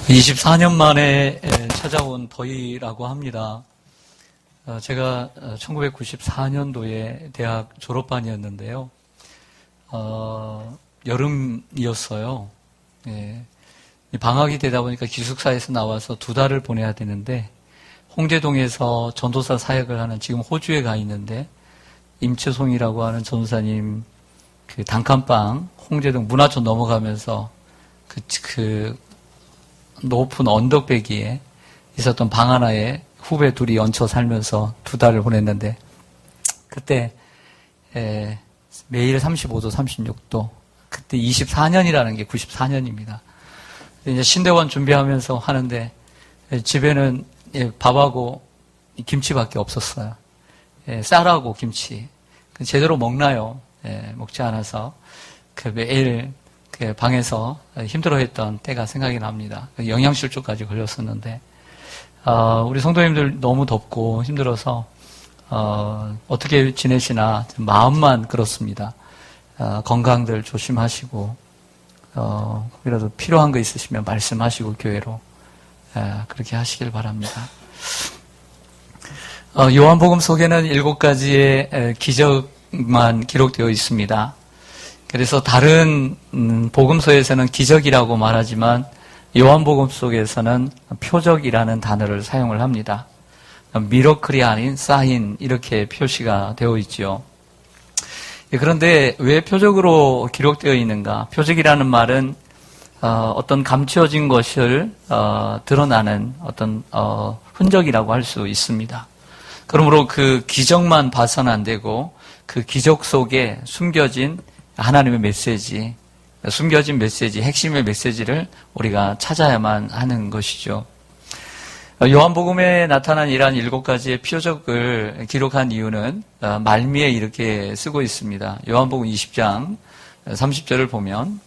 24년 만에 찾아온 더위라고 합니다. 제가 1994년도에 대학 졸업반이었는데요. 여름이었어요. 예. 방학이 되다 보니까 기숙사에서 나와서 2달을 보내야 되는데, 홍제동에서 전도사 사역을 하는, 지금 호주에 가 있는데, 임채송이라고 하는 전도사님 그 단칸방, 홍제동 문화촌 넘어가면서 그 높은 언덕배기에 있었던 방 하나에 후배 둘이 얹혀 살면서 2달을 보냈는데, 그때 매일 35도, 36도, 그때 24년이라는 게 94년입니다. 이제 신대원 준비하면서 하는데, 집에는 밥하고 김치밖에 없었어요. 쌀하고 김치. 제대로 먹나요? 먹지 않아서 매일 방에서 힘들어했던 때가 생각이 납니다. 영양실조까지 걸렸었는데, 우리 성도님들 너무 덥고 힘들어서 어떻게 지내시나 마음만 그렇습니다. 건강들 조심하시고, 혹이라도 필요한 거 있으시면 말씀하시고 교회로 그렇게 하시길 바랍니다. 요한복음 속에는 7가지의 기적만 기록되어 있습니다. 그래서 다른 복음서에서는 기적이라고 말하지만 요한복음 속에서는 표적이라는 단어를 사용을 합니다. 미러클이 아닌 사인, 이렇게 표시가 되어 있죠. 그런데 왜 표적으로 기록되어 있는가? 표적이라는 말은 어떤 감추어진 것을 드러나는 어떤 흔적이라고 할 수 있습니다. 그러므로 그 기적만 봐서는 안 되고, 그 기적 속에 숨겨진 하나님의 메시지, 숨겨진 메시지, 핵심의 메시지를 우리가 찾아야만 하는 것이죠. 요한복음에 나타난 이러한 7가지의 표적을 기록한 이유는 말미에 이렇게 쓰고 있습니다. 요한복음 20장 30절을 보면,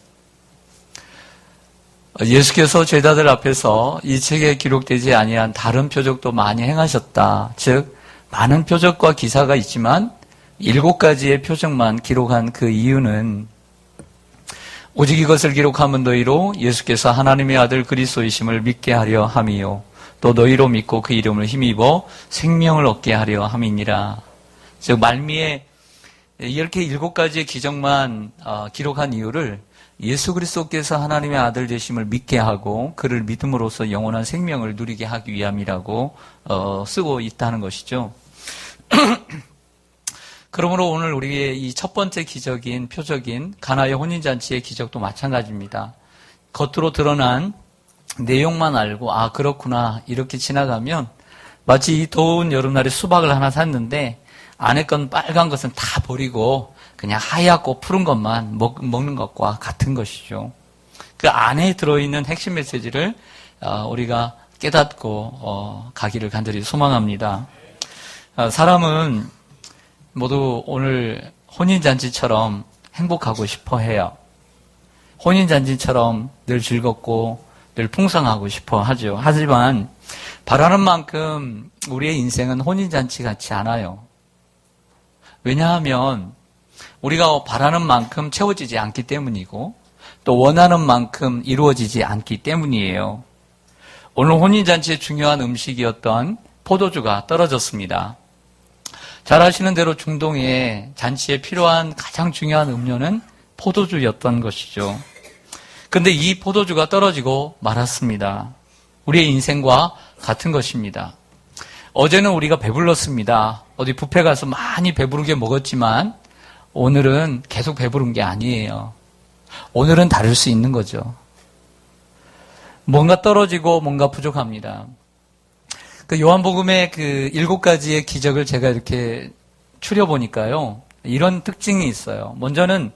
예수께서 제자들 앞에서 이 책에 기록되지 아니한 다른 표적도 많이 행하셨다. 즉 많은 표적과 기사가 있지만 7가지의 표적만 기록한 그 이유는, 오직 이것을 기록함은 너희로 예수께서 하나님의 아들 그리스도이심을 믿게 하려 함이요, 또 너희로 믿고 그 이름을 힘입어 생명을 얻게 하려 함이니라. 즉 말미에 이렇게 7가지의 기적만 기록한 이유를 예수 그리스도께서 하나님의 아들 되심을 믿게 하고 그를 믿음으로써 영원한 생명을 누리게 하기 위함이라고 쓰고 있다는 것이죠. 그러므로 오늘 우리의 이 첫 번째 기적인 표적인 가나의 혼인잔치의 기적도 마찬가지입니다. 겉으로 드러난 내용만 알고 아 그렇구나 이렇게 지나가면 마치 이 더운 여름날에 수박을 하나 샀는데 안에 건 빨간 것은 다 버리고 그냥 하얗고 푸른 것만 먹는 것과 같은 것이죠. 그 안에 들어있는 핵심 메시지를 우리가 깨닫고 가기를 간절히 소망합니다. 사람은 모두 오늘 혼인잔치처럼 행복하고 싶어 해요. 혼인잔치처럼 늘 즐겁고 늘 풍성하고 싶어 하죠. 하지만 바라는 만큼 우리의 인생은 혼인잔치 같지 않아요. 왜냐하면 우리가 바라는 만큼 채워지지 않기 때문이고 또 원하는 만큼 이루어지지 않기 때문이에요. 오늘 혼인잔치의 중요한 음식이었던 포도주가 떨어졌습니다. 잘 아시는 대로 중동의 잔치에 필요한 가장 중요한 음료는 포도주였던 것이죠. 근데 이 포도주가 떨어지고 말았습니다. 우리의 인생과 같은 것입니다. 어제는 우리가 배불렀습니다. 어디 뷔페 가서 많이 배부르게 먹었지만 오늘은 계속 배부른 게 아니에요. 오늘은 다를 수 있는 거죠. 뭔가 떨어지고 뭔가 부족합니다. 그 요한복음의 그 7가지의 기적을 제가 이렇게 추려보니까요. 이런 특징이 있어요. 먼저는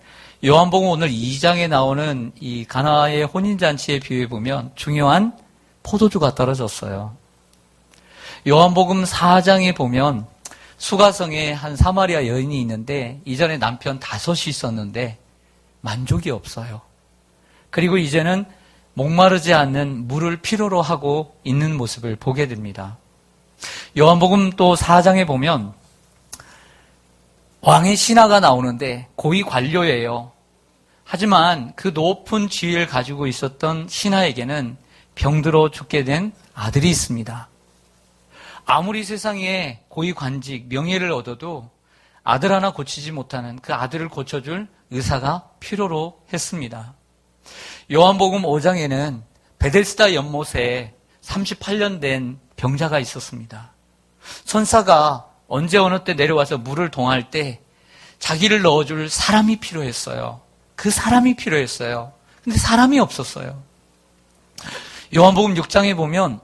요한복음 오늘 2장에 나오는 이 가나의 혼인잔치에 비유해 보면 중요한 포도주가 떨어졌어요. 요한복음 4장에 보면 수가성에 한 사마리아 여인이 있는데 이전에 남편 5이 있었는데 만족이 없어요. 그리고 이제는 목마르지 않는 물을 필요로 하고 있는 모습을 보게 됩니다. 요한복음 또 4장에 보면 왕의 신하가 나오는데 고위 관료예요. 하지만 그 높은 지위를 가지고 있었던 신하에게는 병들어 죽게 된 아들이 있습니다. 아무리 세상에 고위 관직, 명예를 얻어도 아들 하나 고치지 못하는 그 아들을 고쳐줄 의사가 필요로 했습니다. 요한복음 5장에는 베데스다 연못에 38년 된 병자가 있었습니다. 천사가 언제 어느 때 내려와서 물을 동할 때 자기를 넣어줄 사람이 필요했어요. 그 사람이 필요했어요. 근데 사람이 없었어요. 요한복음 6장에 보면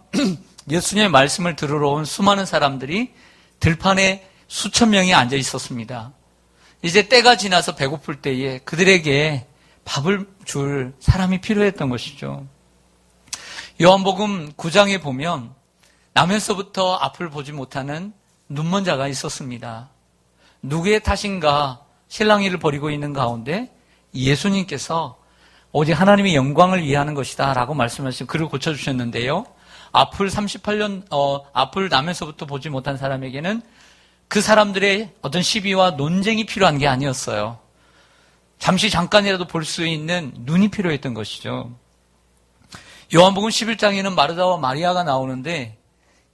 예수님의 말씀을 들으러 온 수많은 사람들이 들판에 수천 명이 앉아 있었습니다. 이제 때가 지나서 배고플 때에 그들에게 밥을 줄 사람이 필요했던 것이죠. 요한복음 9장에 보면 나면서부터 앞을 보지 못하는 눈먼 자가 있었습니다. 누구의 탓인가 실랑이를 벌이고 있는 가운데 예수님께서 오직 하나님의 영광을 위하는 것이다 라고 말씀하시고 그를 고쳐주셨는데요. 앞을 38년, 앞을 나면서부터 보지 못한 사람에게는 그 사람들의 어떤 시비와 논쟁이 필요한 게 아니었어요. 잠깐이라도 볼 수 있는 눈이 필요했던 것이죠. 요한복음 11장에는 마르다와 마리아가 나오는데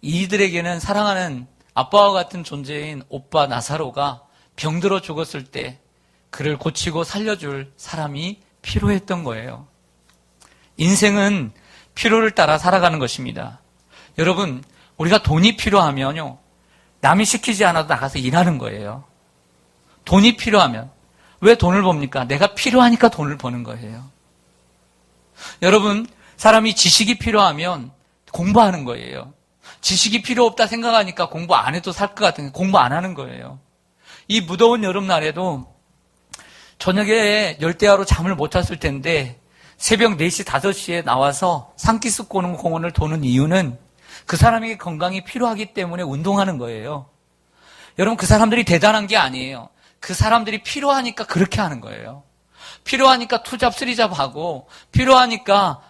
이들에게는 사랑하는 아빠와 같은 존재인 오빠 나사로가 병들어 죽었을 때 그를 고치고 살려줄 사람이 필요했던 거예요. 인생은 필요를 따라 살아가는 것입니다. 여러분, 우리가 돈이 필요하면요, 남이 시키지 않아도 나가서 일하는 거예요. 돈이 필요하면. 왜 돈을 법니까? 내가 필요하니까 돈을 버는 거예요. 여러분, 사람이 지식이 필요하면 공부하는 거예요. 지식이 필요 없다 생각하니까 공부 안 해도 살 것 같은 공부 안 하는 거예요. 이 무더운 여름날에도 저녁에 열대야로 잠을 못 잤을 텐데 새벽 4시, 5시에 나와서 산기슭고는 공원을 도는 이유는 그 사람에게 건강이 필요하기 때문에 운동하는 거예요. 여러분, 그 사람들이 대단한 게 아니에요. 그 사람들이 필요하니까 그렇게 하는 거예요. 필요하니까 투잡, 쓰리잡 하고, 필요하니까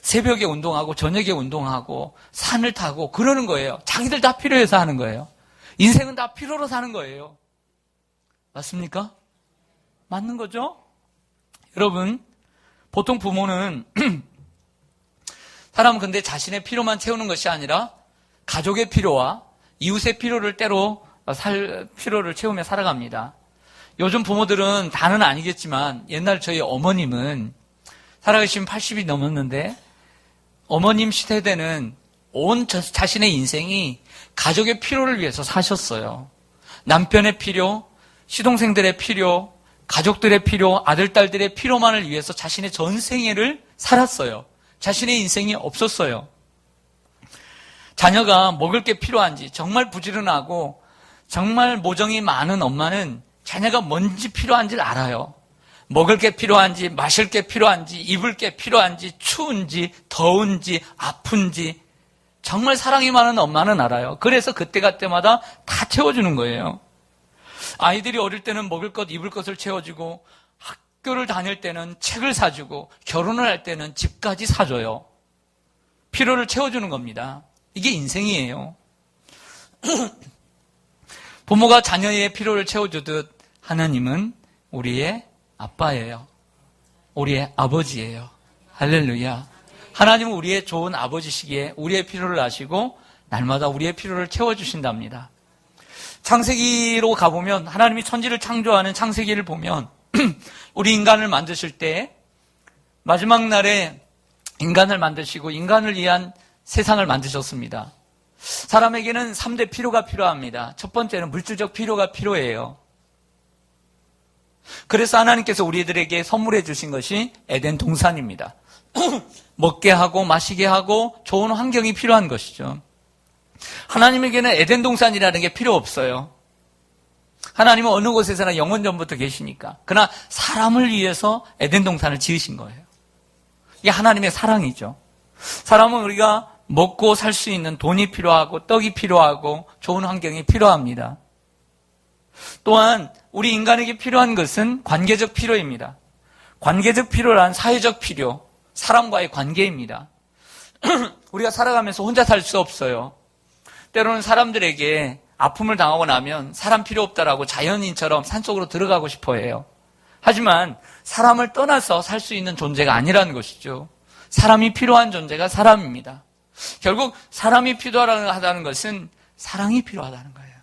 새벽에 운동하고, 저녁에 운동하고, 산을 타고, 그러는 거예요. 자기들 다 필요해서 하는 거예요. 인생은 다 필요로 사는 거예요. 맞습니까? 맞는 거죠? 여러분, 보통 부모는 사람은 근데 자신의 필요만 채우는 것이 아니라 가족의 필요와 이웃의 필요를 때로 필요를 채우며 살아갑니다. 요즘 부모들은 다는 아니겠지만 옛날 저희 어머님은 살아계신 80이 넘었는데 어머님 시대에는 온 자신의 인생이 가족의 필요를 위해서 사셨어요. 남편의 필요, 시동생들의 필요, 가족들의 필요, 아들, 딸들의 필요만을 위해서 자신의 전생애를 살았어요. 자신의 인생이 없었어요. 자녀가 먹을 게 필요한지 정말 부지런하고 정말 모정이 많은 엄마는 자녀가 뭔지 필요한지를 알아요. 먹을 게 필요한지, 마실 게 필요한지, 입을 게 필요한지, 추운지, 더운지, 아픈지 정말 사랑이 많은 엄마는 알아요. 그래서 그때마다 다 채워주는 거예요. 아이들이 어릴 때는 먹을 것, 입을 것을 채워주고 학교를 다닐 때는 책을 사주고 결혼을 할 때는 집까지 사줘요. 필요를 채워주는 겁니다. 이게 인생이에요. 부모가 자녀의 필요를 채워주듯 하나님은 우리의 아빠예요. 우리의 아버지예요. 할렐루야. 하나님은 우리의 좋은 아버지시기에 우리의 필요를 아시고 날마다 우리의 필요를 채워주신답니다. 창세기로 가보면 하나님이 천지를 창조하는 창세기를 보면 우리 인간을 만드실 때 마지막 날에 인간을 만드시고 인간을 위한 세상을 만드셨습니다. 사람에게는 3대 필요가 필요합니다. 첫 번째는 물질적 필요가 필요해요. 그래서 하나님께서 우리들에게 선물해 주신 것이 에덴 동산입니다. 먹게 하고 마시게 하고 좋은 환경이 필요한 것이죠. 하나님에게는 에덴 동산이라는 게 필요 없어요. 하나님은 어느 곳에서나 영원 전부터 계시니까. 그러나 사람을 위해서 에덴 동산을 지으신 거예요. 이게 하나님의 사랑이죠. 사람은 우리가 먹고 살 수 있는 돈이 필요하고 떡이 필요하고 좋은 환경이 필요합니다. 또한 우리 인간에게 필요한 것은 관계적 필요입니다. 관계적 필요란 사회적 필요, 사람과의 관계입니다. 우리가 살아가면서 혼자 살 수 없어요. 때로는 사람들에게 아픔을 당하고 나면 사람 필요 없다라고 자연인처럼 산속으로 들어가고 싶어 해요. 하지만 사람을 떠나서 살 수 있는 존재가 아니라는 것이죠. 사람이 필요한 존재가 사람입니다. 결국 사람이 필요하다는 것은 사랑이 필요하다는 거예요.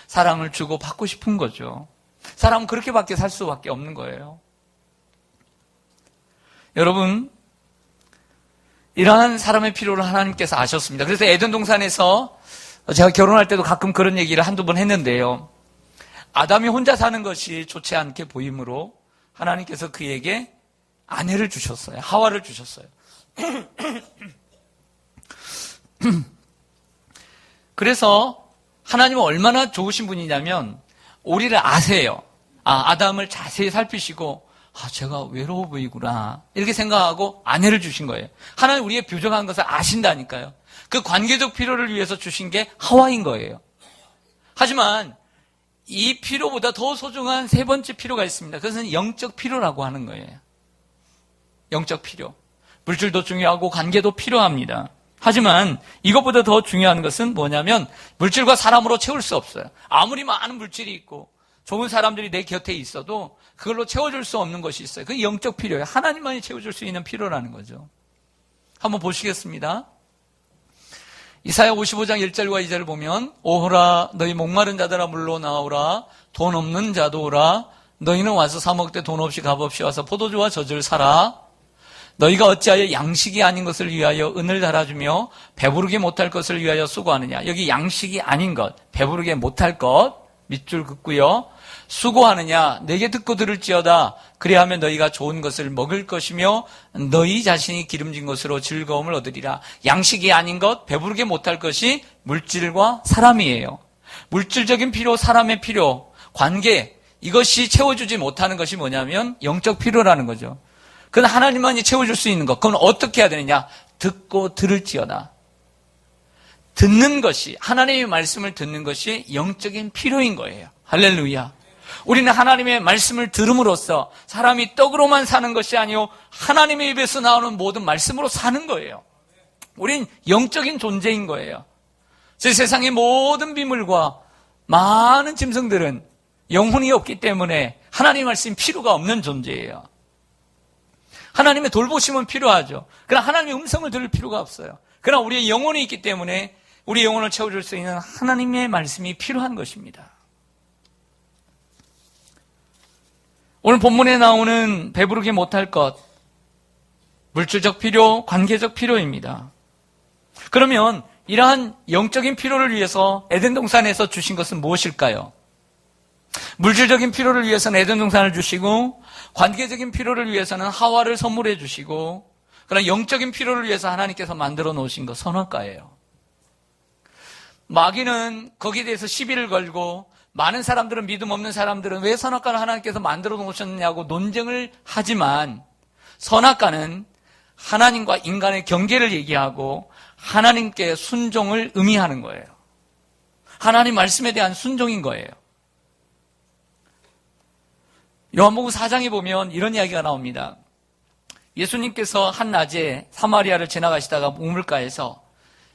사랑을 주고 받고 싶은 거죠. 사람은 그렇게밖에 살 수밖에 없는 거예요. 여러분, 이러한 사람의 필요를 하나님께서 아셨습니다. 그래서 에덴 동산에서 제가 결혼할 때도 가끔 그런 얘기를 한두 번 했는데요. 아담이 혼자 사는 것이 좋지 않게 보이므로 하나님께서 그에게 아내를 주셨어요. 하와를 주셨어요. 그래서 하나님은 얼마나 좋으신 분이냐면 우리를 아세요. 아담을 자세히 살피시고 제가 외로워 보이구나 이렇게 생각하고 아내를 주신 거예요. 하나님 우리의 부족한 것을 아신다니까요. 그 관계적 필요를 위해서 주신 게 하와인 거예요. 하지만 이 필요보다 더 소중한 세 번째 필요가 있습니다. 그것은 영적 필요라고 하는 거예요. 영적 필요. 물질도 중요하고 관계도 필요합니다. 하지만 이것보다 더 중요한 것은 뭐냐면 물질과 사람으로 채울 수 없어요. 아무리 많은 물질이 있고 좋은 사람들이 내 곁에 있어도 그걸로 채워줄 수 없는 것이 있어요. 그게 영적 필요예요. 하나님만이 채워줄 수 있는 필요라는 거죠. 한번 보시겠습니다. 이사야 55장 1절과 2절을 보면 오호라 너희 목마른 자들아 물로 나오라 돈 없는 자도 오라 너희는 와서 사 먹되 돈 없이 값 없이 와서 포도주와 젖을 사라 너희가 어찌하여 양식이 아닌 것을 위하여 은을 달아주며 배부르게 못할 것을 위하여 수고하느냐. 여기 양식이 아닌 것, 배부르게 못할 것 밑줄 긋고요. 수고하느냐. 내게 듣고 들을지어다. 그리하면 너희가 좋은 것을 먹을 것이며 너희 자신이 기름진 것으로 즐거움을 얻으리라. 양식이 아닌 것, 배부르게 못할 것이 물질과 사람이에요. 물질적인 필요, 사람의 필요, 관계 이것이 채워주지 못하는 것이 뭐냐면 영적 필요라는 거죠. 그건 하나님만이 채워줄 수 있는 것. 그건 어떻게 해야 되느냐? 듣고 들을지어다. 듣는 것이, 하나님의 말씀을 듣는 것이 영적인 필요인 거예요. 할렐루야. 우리는 하나님의 말씀을 들음으로써 사람이 떡으로만 사는 것이 아니요 하나님의 입에서 나오는 모든 말씀으로 사는 거예요. 우린 영적인 존재인 거예요. 제 세상의 모든 비물과 많은 짐승들은 영혼이 없기 때문에 하나님의 말씀이 필요가 없는 존재예요. 하나님의 돌보심은 필요하죠. 그러나 하나님의 음성을 들을 필요가 없어요. 그러나 우리의 영혼이 있기 때문에 우리의 영혼을 채워줄 수 있는 하나님의 말씀이 필요한 것입니다. 오늘 본문에 나오는 배부르게 못할 것, 물질적 필요, 관계적 필요입니다. 그러면 이러한 영적인 필요를 위해서 에덴 동산에서 주신 것은 무엇일까요? 물질적인 필요를 위해서는 에덴 동산을 주시고 관계적인 필요를 위해서는 하와를 선물해 주시고 그러나 영적인 필요를 위해서 하나님께서 만들어 놓으신 것 선악과예요. 마귀는 거기에 대해서 시비를 걸고 많은 사람들은 믿음 없는 사람들은 왜 선악과를 하나님께서 만들어 놓으셨느냐고 논쟁을 하지만 선악과는 하나님과 인간의 경계를 얘기하고 하나님께 순종을 의미하는 거예요. 하나님 말씀에 대한 순종인 거예요. 요한복음 4장에 보면 이런 이야기가 나옵니다. 예수님께서 한낮에 사마리아를 지나가시다가 우물가에서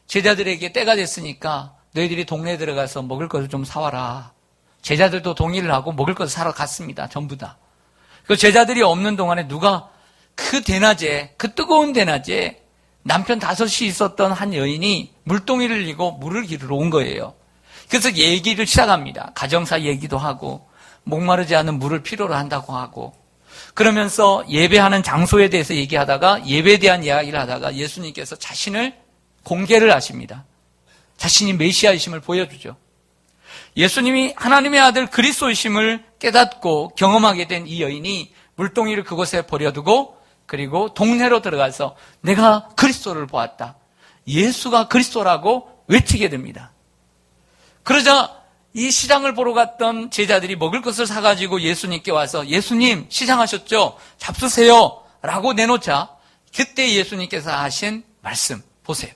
제자들에게 때가 됐으니까 너희들이 동네에 들어가서 먹을 것을 좀 사와라. 제자들도 동의를 하고 먹을 것을 사러 갔습니다. 전부 다. 그 제자들이 없는 동안에 누가 그 대낮에, 그 뜨거운 대낮에 남편 5이 있었던 한 여인이 물동이를 이고 물을 기르러 온 거예요. 그래서 얘기를 시작합니다. 가정사 얘기도 하고 목마르지 않은 물을 필요로 한다고 하고 그러면서 예배하는 장소에 대해서 얘기하다가 예배에 대한 이야기를 하다가 예수님께서 자신을 공개를 하십니다. 자신이 메시아이심을 보여주죠. 예수님이 하나님의 아들 그리스도이심을 깨닫고 경험하게 된 이 여인이 물동이를 그곳에 버려두고 그리고 동네로 들어가서 내가 그리스도를 보았다. 예수가 그리스도라고 외치게 됩니다. 그러자 이 시장을 보러 갔던 제자들이 먹을 것을 사가지고 예수님께 와서 예수님 시장하셨죠? 잡수세요 라고 내놓자 그때 예수님께서 하신 말씀 보세요.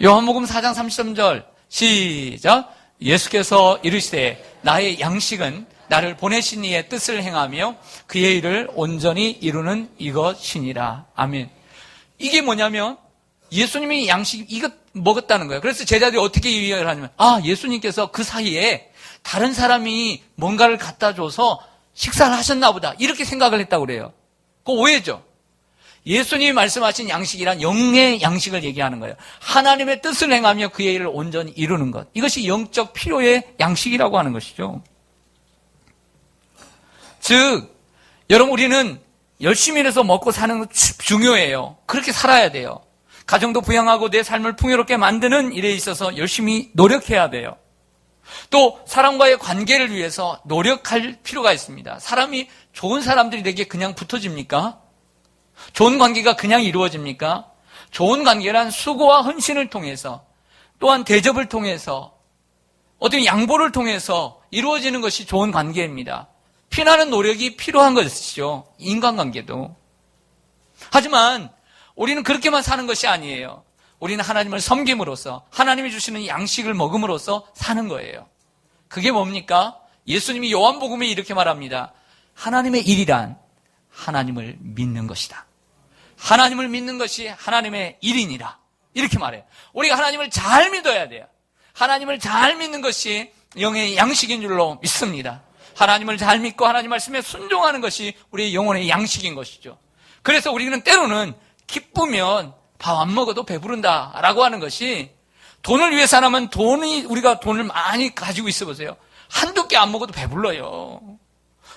요한복음 4장 33절 시작. 예수께서 이르시되 나의 양식은 나를 보내신 이의 뜻을 행하며 그의 일을 온전히 이루는 이것이니라. 아멘. 이게 뭐냐면 예수님이 양식 이것 먹었다는 거예요. 그래서 제자들이 어떻게 이해를 하냐면 예수님께서 그 사이에 다른 사람이 뭔가를 갖다 줘서 식사를 하셨나 보다 이렇게 생각을 했다고 그래요. 그거 오해죠. 예수님이 말씀하신 양식이란 영의 양식을 얘기하는 거예요. 하나님의 뜻을 행하며 그의 일을 온전히 이루는 것. 이것이 영적 필요의 양식이라고 하는 것이죠. 즉, 여러분 우리는 열심히 해서 먹고 사는 거 중요해요. 그렇게 살아야 돼요. 가정도 부양하고 내 삶을 풍요롭게 만드는 일에 있어서 열심히 노력해야 돼요. 또 사람과의 관계를 위해서 노력할 필요가 있습니다. 사람이 좋은 사람들이 내게 그냥 붙어집니까? 좋은 관계가 그냥 이루어집니까? 좋은 관계란 수고와 헌신을 통해서 또한 대접을 통해서 어떤 양보를 통해서 이루어지는 것이 좋은 관계입니다. 피나는 노력이 필요한 것이죠. 인간관계도. 하지만 우리는 그렇게만 사는 것이 아니에요. 우리는 하나님을 섬김으로써 하나님이 주시는 양식을 먹음으로써 사는 거예요. 그게 뭡니까? 예수님이 요한복음에 이렇게 말합니다. 하나님의 일이란 하나님을 믿는 것이다. 하나님을 믿는 것이 하나님의 일이니라. 이렇게 말해요. 우리가 하나님을 잘 믿어야 돼요. 하나님을 잘 믿는 것이 영의 양식인 줄로 믿습니다. 하나님을 잘 믿고 하나님 말씀에 순종하는 것이 우리의 영혼의 양식인 것이죠. 그래서 우리는 때로는 기쁘면 밥 안 먹어도 배부른다라고 하는 것이 돈을 위해 살아면 우리가 돈을 많이 가지고 있어 보세요. 한두 개 안 먹어도 배불러요.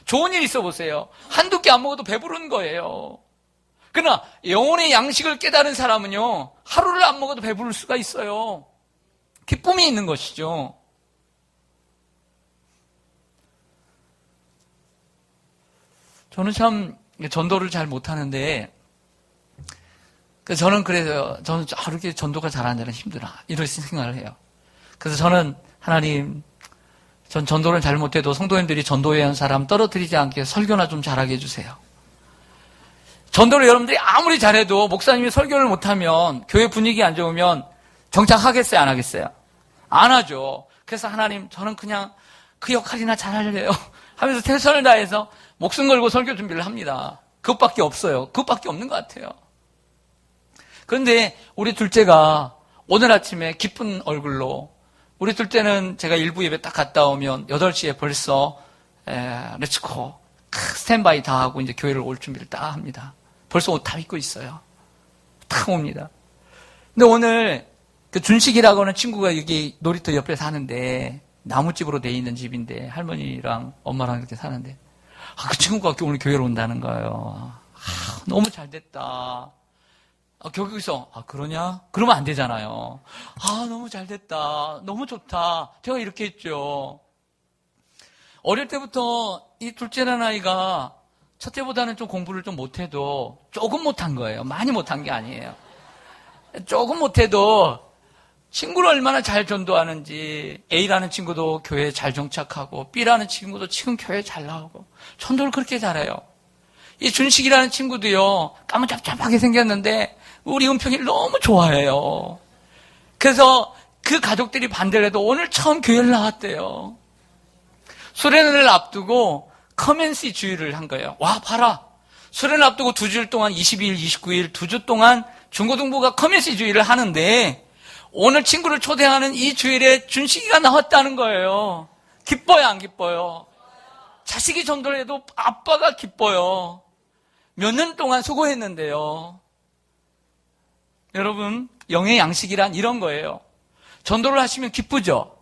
좋은 일 있어 보세요. 한두 개 안 먹어도 배부른 거예요. 그러나 영혼의 양식을 깨달은 사람은요, 하루를 안 먹어도 배부를 수가 있어요. 기쁨이 있는 것이죠. 저는 참 전도를 잘 못하는데 저는 이렇게 전도가 잘 안 되는 힘드나 이런 생각을 해요. 그래서 저는 하나님, 전 전도를 잘 못해도 성도님들이 전도해야 하는 사람 떨어뜨리지 않게 설교나 좀 잘하게 해주세요. 전도를 여러분들이 아무리 잘해도 목사님이 설교를 못하면 교회 분위기 안 좋으면 정착하겠어요? 안 하겠어요? 안 하죠. 그래서 하나님, 저는 그냥 그 역할이나 잘하려요 하면서 최선을 다해서 목숨 걸고 설교 준비를 합니다. 그것밖에 없어요. 그것밖에 없는 것 같아요. 그런데 우리 둘째가 오늘 아침에 기쁜 얼굴로, 우리 둘째는 제가 일부 예배 딱 갔다 오면 8시에 벌써 렛츠고 스탠바이 다 하고 이제 교회를 올 준비를 딱 합니다. 벌써 옷 다 입고 있어요. 딱 옵니다. 근데 오늘 그 준식이라고 하는 친구가 여기 놀이터 옆에 사는데, 나무집으로 돼 있는 집인데 할머니랑 엄마랑 이렇게 사는데, 그 친구가 오늘 교회로 온다는 거예요. 너무 잘 됐다. 거기서 그러냐? 그러면 안 되잖아요. 너무 잘 됐다. 너무 좋다. 제가 이렇게 했죠. 어릴 때부터 이 둘째라는 아이가 첫째보다는 좀 공부를 좀 못해도 조금 못한 거예요. 많이 못한 게 아니에요. 조금 못해도 친구를 얼마나 잘 전도하는지, A라는 친구도 교회에 잘 정착하고 B라는 친구도 지금 교회에 잘 나오고 전도를 그렇게 잘해요. 이 준식이라는 친구도요, 까무잡잡하게 생겼는데 우리 은평이를 너무 좋아해요. 그래서 그 가족들이 반대를 해도 오늘 처음 교회를 나왔대요. 수련회를 앞두고 커맨시 주일을 한 거예요. 와, 봐라. 수련회 앞두고 2주일 동안 22일, 29일 2주 동안 중고등부가 커맨시 주일을 하는데 오늘 친구를 초대하는 이 주일에 준식이가 나왔다는 거예요. 기뻐요, 안 기뻐요? 자식이 전도를 해도 아빠가 기뻐요. 몇 년 동안 수고했는데요. 여러분, 영의 양식이란 이런 거예요. 전도를 하시면 기쁘죠?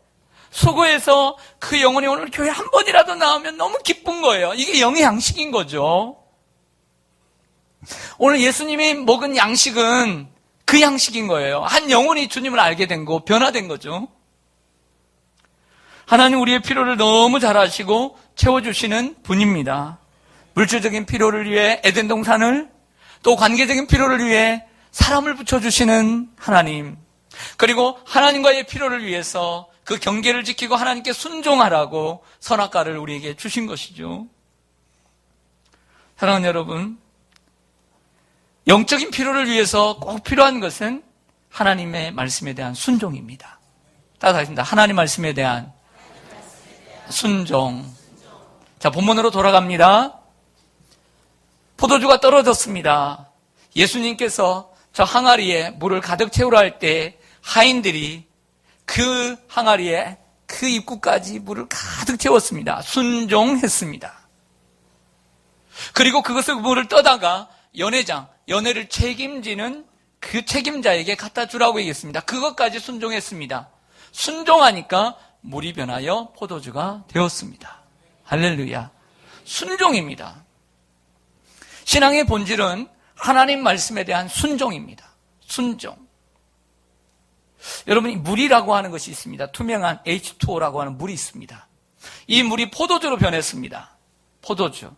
수고해서 그 영혼이 오늘 교회 한 번이라도 나오면 너무 기쁜 거예요. 이게 영의 양식인 거죠. 오늘 예수님이 먹은 양식은 그 양식인 거예요. 한 영혼이 주님을 알게 된 거, 변화된 거죠. 하나님 우리의 필요를 너무 잘 아시고 채워주시는 분입니다. 물질적인 필요를 위해 에덴 동산을, 또 관계적인 필요를 위해 사람을 붙여주시는 하나님, 그리고 하나님과의 필요를 위해서 그 경계를 지키고 하나님께 순종하라고 선악과를 우리에게 주신 것이죠. 사랑하는 여러분, 영적인 필요를 위해서 꼭 필요한 것은 하나님의 말씀에 대한 순종입니다. 따라하겠습니다. 하나님 말씀에 대한 순종. 자, 본문으로 돌아갑니다. 포도주가 떨어졌습니다. 예수님께서 저 항아리에 물을 가득 채우라 할 때 하인들이 그 항아리에 그 입구까지 물을 가득 채웠습니다. 순종했습니다. 그리고 그것을 물을 떠다가 연회장, 연회를 책임지는 그 책임자에게 갖다 주라고 얘기했습니다. 그것까지 순종했습니다. 순종하니까 물이 변하여 포도주가 되었습니다. 할렐루야. 순종입니다. 신앙의 본질은 하나님 말씀에 대한 순종입니다. 순종. 여러분이 물이라고 하는 것이 있습니다. 투명한 H2O라고 하는 물이 있습니다. 이 물이 포도주로 변했습니다. 포도주.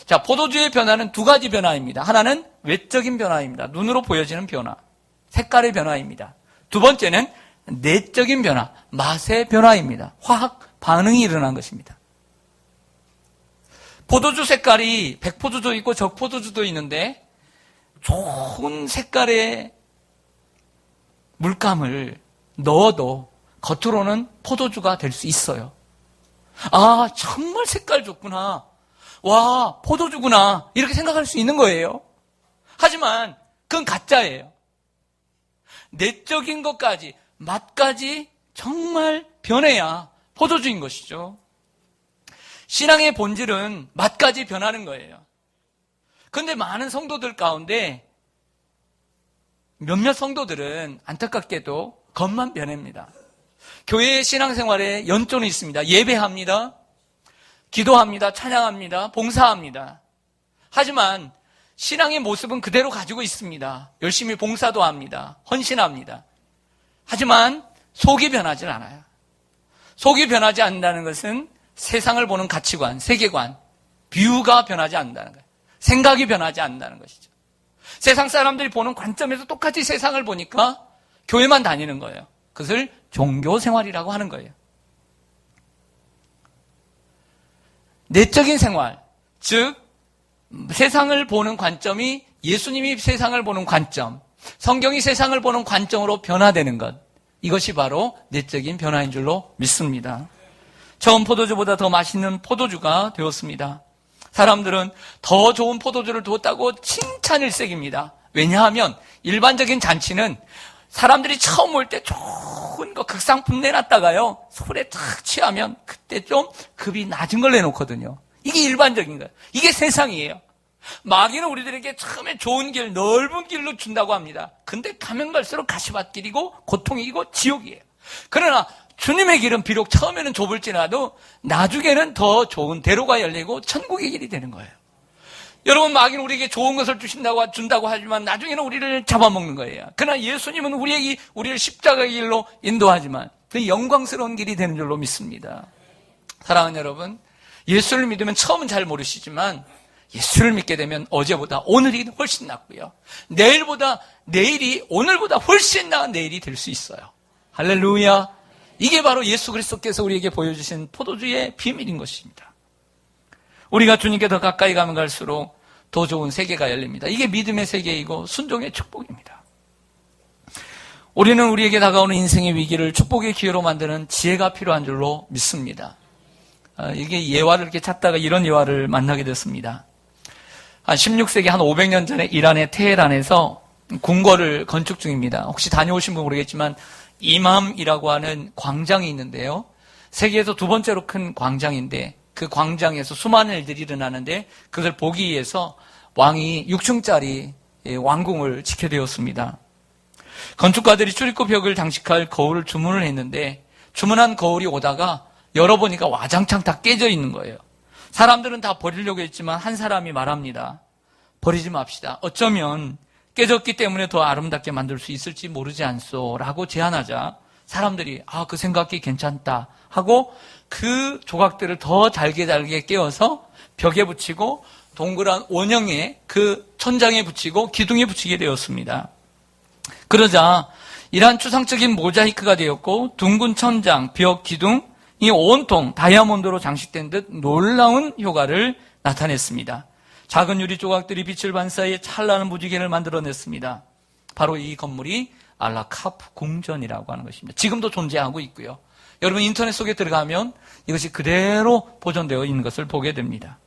자, 포도주의 변화는 두 가지 변화입니다. 하나는 외적인 변화입니다. 눈으로 보여지는 변화. 색깔의 변화입니다. 두 번째는 내적인 변화, 맛의 변화입니다. 화학 반응이 일어난 것입니다. 포도주 색깔이 백포도주도 있고 적포도주도 있는데 좋은 색깔의 물감을 넣어도 겉으로는 포도주가 될 수 있어요. 아, 정말 색깔 좋구나. 와, 포도주구나. 이렇게 생각할 수 있는 거예요. 하지만 그건 가짜예요. 내적인 것까지, 맛까지 정말 변해야 포도주인 것이죠. 신앙의 본질은 맛까지 변하는 거예요. 그런데 많은 성도들 가운데 몇몇 성도들은 안타깝게도 겉만 변합니다. 교회의 신앙생활에 연조는 있습니다. 예배합니다. 기도합니다. 찬양합니다. 봉사합니다. 하지만 신앙의 모습은 그대로 가지고 있습니다. 열심히 봉사도 합니다. 헌신합니다. 하지만 속이 변하지 않아요. 속이 변하지 않는다는 것은 세상을 보는 가치관, 세계관, 뷰가 변하지 않는다는 거예요. 생각이 변하지 않는다는 것이죠. 세상 사람들이 보는 관점에서 똑같이 세상을 보니까 교회만 다니는 거예요. 그것을 종교생활이라고 하는 거예요. 내적인 생활, 즉 세상을 보는 관점이 예수님이 세상을 보는 관점, 성경이 세상을 보는 관점으로 변화되는 것, 이것이 바로 내적인 변화인 줄로 믿습니다. 처음 포도주보다 더 맛있는 포도주가 되었습니다. 사람들은 더 좋은 포도주를 두었다고 칭찬일색입니다. 왜냐하면 일반적인 잔치는 사람들이 처음 올 때 좋은 거 극상품 내놨다가요, 술에 탁 취하면 그때 좀 급이 낮은 걸 내놓거든요. 이게 일반적인 거예요. 이게 세상이에요. 마귀는 우리들에게 처음에 좋은 길, 넓은 길로 준다고 합니다. 근데 가면 갈수록 가시밭길이고 고통이고 지옥이에요. 그러나 주님의 길은 비록 처음에는 좁을지라도 나중에는 더 좋은 대로가 열리고 천국의 길이 되는 거예요. 여러분, 마귀는 우리에게 좋은 것을 준다고 하지만 나중에는 우리를 잡아먹는 거예요. 그러나 예수님은 우리를 십자가의 길로 인도하지만 그 영광스러운 길이 되는 줄로 믿습니다. 사랑하는 여러분, 예수를 믿으면 처음은 잘 모르시지만 예수를 믿게 되면 어제보다 오늘이 훨씬 낫고요. 내일이 오늘보다 훨씬 나은 내일이 될 수 있어요. 할렐루야. 이게 바로 예수 그리스도께서 우리에게 보여주신 포도주의 비밀인 것입니다. 우리가 주님께 더 가까이 가면 갈수록 더 좋은 세계가 열립니다. 이게 믿음의 세계이고 순종의 축복입니다. 우리는 우리에게 다가오는 인생의 위기를 축복의 기회로 만드는 지혜가 필요한 줄로 믿습니다. 이게 예화를 이렇게 찾다가 이런 예화를 만나게 됐습니다. 한 16세기 한 500년 전에 이란의 테헤란에서 궁궐을 건축 중입니다. 혹시 다녀오신 분 모르겠지만 이맘이라고 하는 광장이 있는데요. 세계에서 두 번째로 큰 광장인데 그 광장에서 수많은 일들이 일어나는데 그것을 보기 위해서 왕이 6층짜리 왕궁을 지켜야 되었습니다. 건축가들이 출입구 벽을 장식할 거울을 주문을 했는데 주문한 거울이 오다가 열어보니까 와장창 다 깨져 있는 거예요. 사람들은 다 버리려고 했지만 한 사람이 말합니다. 버리지 맙시다. 어쩌면 깨졌기 때문에 더 아름답게 만들 수 있을지 모르지 않소 라고 제안하자 사람들이 그 생각이 괜찮다 하고 그 조각들을 더 잘게 깨어서 벽에 붙이고 동그란 원형의 그 천장에 붙이고 기둥에 붙이게 되었습니다. 그러자 이러한 추상적인 모자이크가 되었고 둥근 천장, 벽, 기둥이 온통 다이아몬드로 장식된 듯 놀라운 효과를 나타냈습니다. 작은 유리 조각들이 빛을 반사해 찬란한 무지개를 만들어냈습니다. 바로 이 건물이 알라카프 궁전이라고 하는 것입니다. 지금도 존재하고 있고요. 여러분 인터넷 속에 들어가면 이것이 그대로 보존되어 있는 것을 보게 됩니다.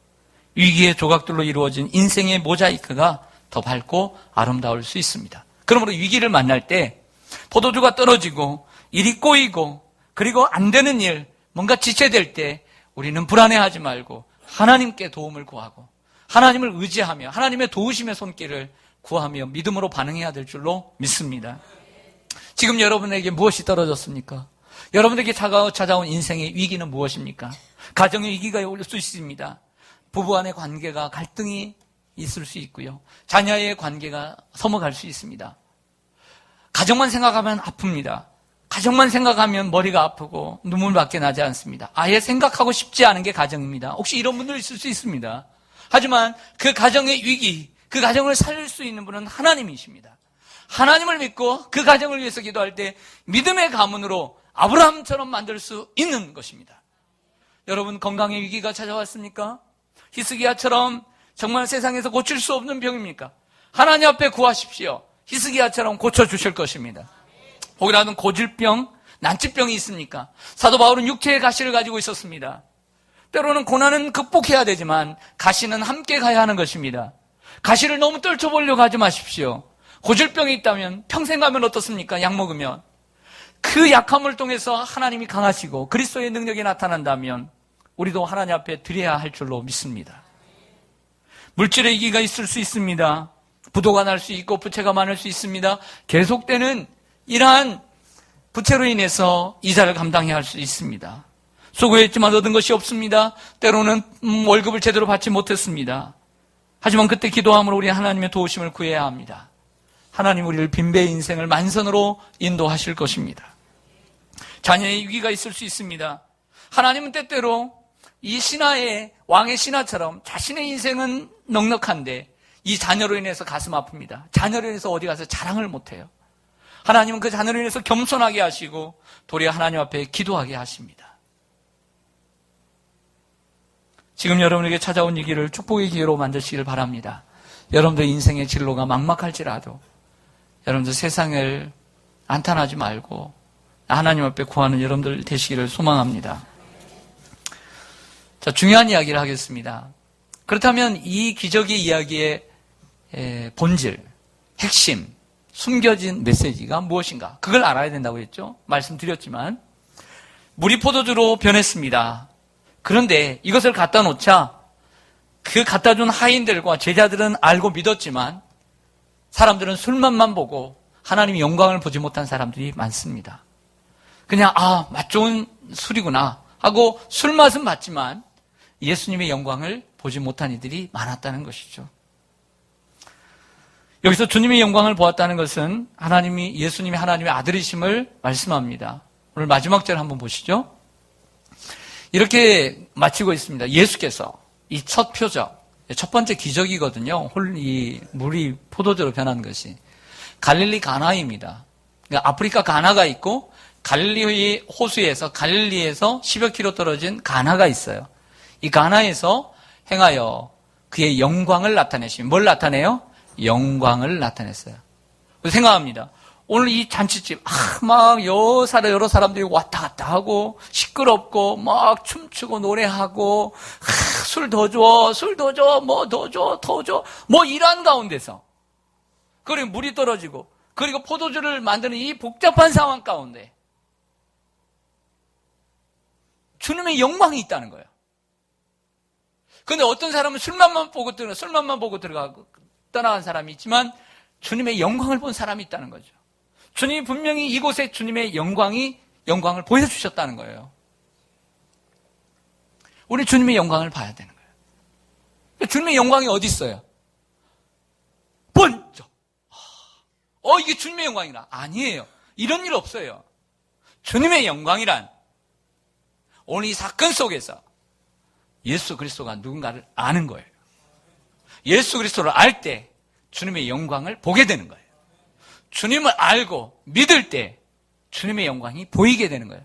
위기의 조각들로 이루어진 인생의 모자이크가 더 밝고 아름다울 수 있습니다. 그러므로 위기를 만날 때 포도주가 떨어지고 일이 꼬이고 그리고 안 되는 일, 뭔가 지체될 때 우리는 불안해하지 말고 하나님께 도움을 구하고 하나님을 의지하며 하나님의 도우심의 손길을 구하며 믿음으로 반응해야 될 줄로 믿습니다. 지금 여러분에게 무엇이 떨어졌습니까? 여러분에게 찾아온 인생의 위기는 무엇입니까? 가정의 위기가 올 수 있습니다. 부부 간의 관계가 갈등이 있을 수 있고요. 자녀의 관계가 넘어갈 수 있습니다. 가정만 생각하면 아픕니다. 가정만 생각하면 머리가 아프고 눈물밖에 나지 않습니다. 아예 생각하고 싶지 않은 게 가정입니다. 혹시 이런 분들 있을 수 있습니다. 하지만 그 가정의 위기, 그 가정을 살릴 수 있는 분은 하나님이십니다. 하나님을 믿고 그 가정을 위해서 기도할 때 믿음의 가문으로 아브라함처럼 만들 수 있는 것입니다. 여러분, 건강의 위기가 찾아왔습니까? 히스기야처럼 정말 세상에서 고칠 수 없는 병입니까? 하나님 앞에 구하십시오. 히스기야처럼 고쳐주실 것입니다. 혹이라도 고질병, 난치병이 있습니까? 사도 바울은 육체의 가시를 가지고 있었습니다. 때로는 고난은 극복해야 되지만 가시는 함께 가야 하는 것입니다. 가시를 너무 떨쳐보려고 하지 마십시오. 고질병이 있다면 평생 가면 어떻습니까? 약 먹으면. 그 약함을 통해서 하나님이 강하시고 그리스도의 능력이 나타난다면 우리도 하나님 앞에 드려야 할 줄로 믿습니다. 물질의 위기가 있을 수 있습니다. 부도가 날 수 있고 부채가 많을 수 있습니다. 계속되는 이러한 부채로 인해서 이자를 감당해야 할 수 있습니다. 수고했지만 얻은 것이 없습니다. 때로는 월급을 제대로 받지 못했습니다. 하지만 그때 기도함으로 우리 하나님의 도우심을 구해야 합니다. 하나님 우리를 빈배의 인생을 만선으로 인도하실 것입니다. 자녀의 위기가 있을 수 있습니다. 하나님은 때때로 이 신하의 왕의 신하처럼 자신의 인생은 넉넉한데 이 자녀로 인해서 가슴 아픕니다. 자녀로 인해서 어디 가서 자랑을 못해요. 하나님은 그 자녀로 인해서 겸손하게 하시고 도리어 하나님 앞에 기도하게 하십니다. 지금 여러분에게 찾아온 위기를 축복의 기회로 만드시길 바랍니다. 여러분들 인생의 진로가 막막할지라도 여러분들 세상을 안탄하지 말고 하나님 앞에 구하는 여러분들 되시기를 소망합니다. 자, 중요한 이야기를 하겠습니다. 그렇다면 이 기적의 이야기의 본질, 핵심, 숨겨진 메시지가 무엇인가? 그걸 알아야 된다고 했죠. 말씀드렸지만 물이 포도주로 변했습니다. 그런데 이것을 갖다 놓자 그 갖다 준 하인들과 제자들은 알고 믿었지만 사람들은 술맛만 보고 하나님의 영광을 보지 못한 사람들이 많습니다. 그냥 맛 좋은 술이구나 하고 술맛은 봤지만 예수님의 영광을 보지 못한 이들이 많았다는 것이죠. 여기서 주님의 영광을 보았다는 것은 예수님이 하나님의 아들이심을 말씀합니다. 오늘 마지막 절 한번 보시죠. 이렇게 마치고 있습니다. 예수께서 이 첫 표적, 첫 번째 기적이거든요. 이 물이 포도주로 변한 것이. 갈릴리 가나입니다. 그러니까 아프리카 가나가 있고 갈릴리 호수에서 갈릴리에서 10여 킬로 떨어진 가나가 있어요. 이 가나에서 행하여 그의 영광을 나타내시면 뭘 나타내요? 영광을 나타냈어요. 생각합니다. 오늘 이 잔치집 막 여러 사람들이 왔다 갔다 하고 시끄럽고 막 춤추고 노래하고 술 더 줘, 술 더 줘, 뭐 더 줘, 더 줘, 뭐 이러한 가운데서 그리고 물이 떨어지고 그리고 포도주를 만드는 이 복잡한 상황 가운데 주님의 영광이 있다는 거예요. 그런데 어떤 사람은 술맛만 보고 들어가고 떠나간 사람이 있지만 주님의 영광을 본 사람이 있다는 거죠. 주님이 분명히 이곳에 주님의 영광을 보여주셨다는 거예요. 우리 주님의 영광을 봐야 되는 거예요. 주님의 영광이 어디 있어요? 번쩍. 이게 주님의 영광이라. 아니에요. 이런 일 없어요. 주님의 영광이란 오늘 이 사건 속에서 예수 그리스도가 누군가를 아는 거예요. 예수 그리스도를 알 때 주님의 영광을 보게 되는 거예요. 주님을 알고 믿을 때 주님의 영광이 보이게 되는 거예요.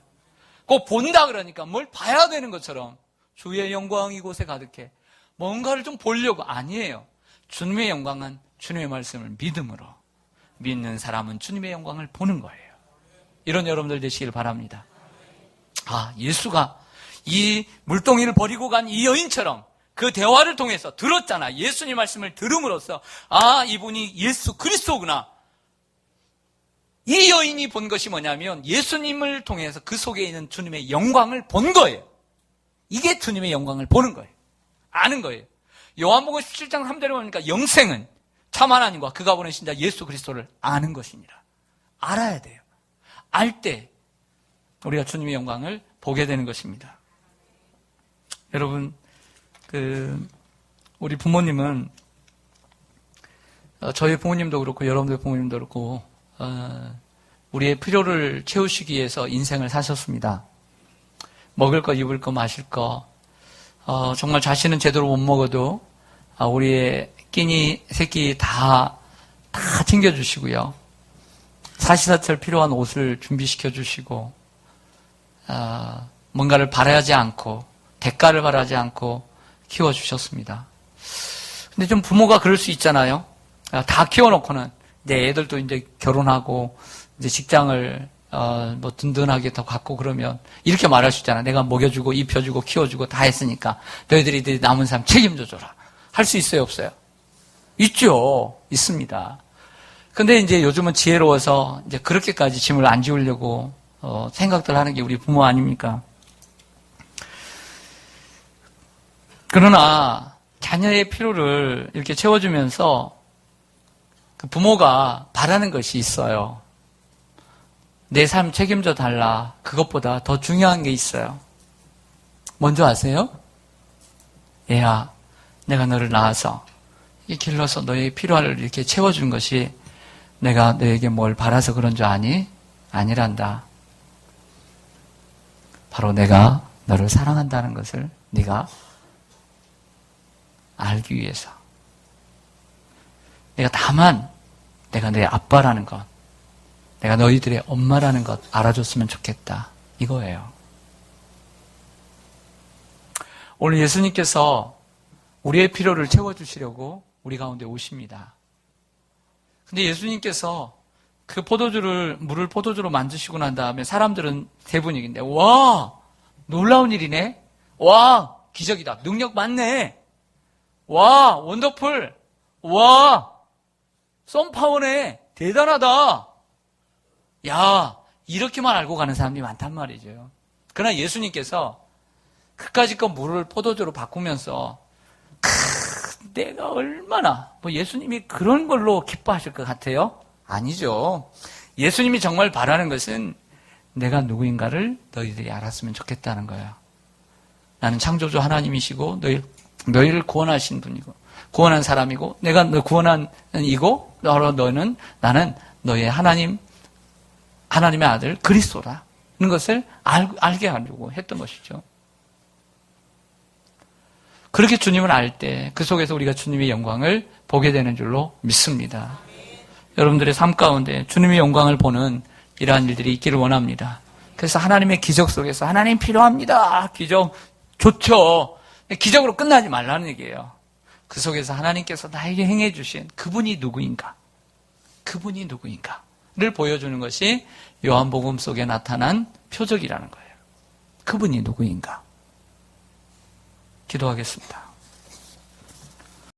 꼭 본다 그러니까 뭘 봐야 되는 것처럼 주의 영광이 이곳에 가득해. 뭔가를 좀 보려고. 아니에요. 주님의 영광은 주님의 말씀을 믿음으로 믿는 사람은 주님의 영광을 보는 거예요. 이런 여러분들 되시길 바랍니다. 예수가 이 물동이를 버리고 간 이 여인처럼 그 대화를 통해서 들었잖아. 예수님 말씀을 들음으로써 이분이 예수 그리스도구나. 이 여인이 본 것이 뭐냐면 예수님을 통해서 그 속에 있는 주님의 영광을 본 거예요. 이게 주님의 영광을 보는 거예요. 아는 거예요. 요한복음 17장 3절에 보니까 영생은 참 하나님과 그가 보내신 자 예수 그리스도를 아는 것이니라. 알아야 돼요. 알 때 우리가 주님의 영광을 보게 되는 것입니다. 여러분, 우리 부모님은, 저희 부모님도 그렇고 여러분들 부모님도 그렇고 우리의 필요를 채우시기 위해서 인생을 사셨습니다. 먹을 거, 입을 거, 마실 거, 정말 자신은 제대로 못 먹어도 우리의 끼니, 새끼 다 챙겨주시고요. 사시사철 필요한 옷을 준비시켜 주시고, 뭔가를 바라지 않고, 대가를 바라지 않고 키워주셨습니다. 근데 좀 부모가 그럴 수 있잖아요. 다 키워놓고는 내 애들도 이제 결혼하고, 이제 직장을 뭐 든든하게 더 갖고 그러면 이렇게 말할 수 있잖아. 내가 먹여주고 입혀주고 키워주고 다 했으니까 너희들이 남은 삶 책임져줘라. 할 수 있어요, 없어요? 있죠. 있습니다. 근데 이제 요즘은 지혜로워서 이제 그렇게까지 짐을 안 지우려고 생각들 하는 게 우리 부모 아닙니까? 그러나 자녀의 필요를 이렇게 채워주면서 그 부모가 바라는 것이 있어요. 내 삶 책임져 달라. 그것보다 더 중요한 게 있어요. 먼저 아세요? 얘야, 내가 너를 낳아서 길러서 너의 필요를 이렇게 채워준 것이 내가 너에게 뭘 바라서 그런 줄 아니? 아니란다. 바로 내가 너를 사랑한다는 것을 네가 알기 위해서. 다만 내가 내 아빠라는 것, 내가 너희들의 엄마라는 것 알아줬으면 좋겠다. 이거예요. 오늘 예수님께서 우리의 필요를 채워주시려고 우리 가운데 오십니다. 근데 예수님께서 그 물을 포도주로 만드시고 난 다음에 사람들은 대부분인데, 와, 놀라운 일이네. 와, 기적이다. 능력 많네. 와, 원더풀. 와, 썬파워네. 대단하다. 야, 이렇게만 알고 가는 사람들이 많단 말이죠. 그러나 예수님께서 그까짓 거 물을 포도주로 바꾸면서 내가 얼마나 예수님이 그런 걸로 기뻐하실 것 같아요? 아니죠. 예수님이 정말 바라는 것은 내가 누구인가를 너희들이 알았으면 좋겠다는 거예요. 나는 창조주 하나님이시고 너희를 구원하신 분이고 구원한 사람이고 내가 너 구원한 이고 나는 너의 하나님의 아들 그리스도라는 것을 알게 하려고 했던 것이죠. 그렇게 주님을 알 때 그 속에서 우리가 주님의 영광을 보게 되는 줄로 믿습니다. 여러분들의 삶 가운데 주님의 영광을 보는 이러한 일들이 있기를 원합니다. 그래서 하나님의 기적 속에서 하나님 필요합니다. 기적 좋죠. 기적으로 끝나지 말라는 얘기예요. 그 속에서 하나님께서 나에게 행해 주신 그분이 누구인가? 그분이 누구인가를 보여주는 것이 요한복음 속에 나타난 표적이라는 거예요. 그분이 누구인가? 기도하겠습니다.